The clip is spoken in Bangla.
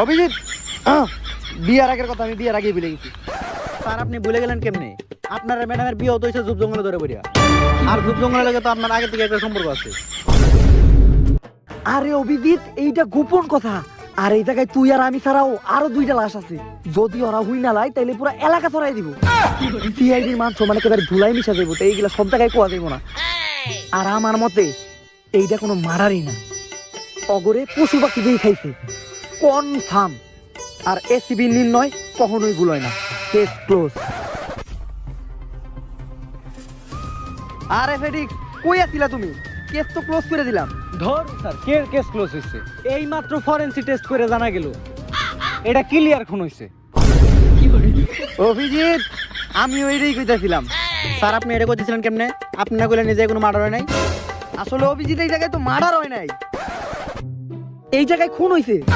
অভিজিৎ, বিয়ার আগের কথা আমি বিয়ার আগেই ভুলে গেছি। স্যার আপনি ভুলে গেলেন কেমনে? আপনার ম্যাডামের বিয়ে তো হয়েছে ঝুপ জঙ্গলে ধরে বলিয়া, আর ঝুপ জঙ্গলের লগে তো আপনার আগে থেকে একটা সম্পর্ক আছে। আরে অভিজিৎ, এইটা গোপন কথা। আর এই জায়গায় তুই আর আমি ছাড়াও আরো 2টা লাশ আছে। যদি ওরা হুই না লাই তাইলে পুরো এলাকা ছড়াই দিব। সিআইডির মান সমান একেবারে ধুলাই মিশা যাবো, তো এইগুলা সব জায়গায় কোয়া যাবো না। আর আমার মতে এইটা কোনো মারারই না, অগরে পশু পাখি দিয়ে খাইছে কনফার্ম। আর এসিবি নির্ণয় কখনোই ভুল হয় না। Case close. আরে ফেডিক্স, কই আছিলা তুমি? কেস তো ক্লোজ করে দিলাম। ধর স্যার, কেস ক্লোজ হইছে। এই মাত্র ফরেনসিক টেস্ট করে জানা গেল এটা ক্লিয়ার খুন হইছে। অভিজিৎ, আমি ওইটাই কইতাছিলাম। স্যার আপনি এটা করতেছিলেন কেমনে? আপনি না কইলেন নিজে কোনো মার্ডার হয় নাই। আসলে অভিজিৎ, এই জায়গায় তো মার্ডার হয় নাই, এই জায়গায় খুন হইছে।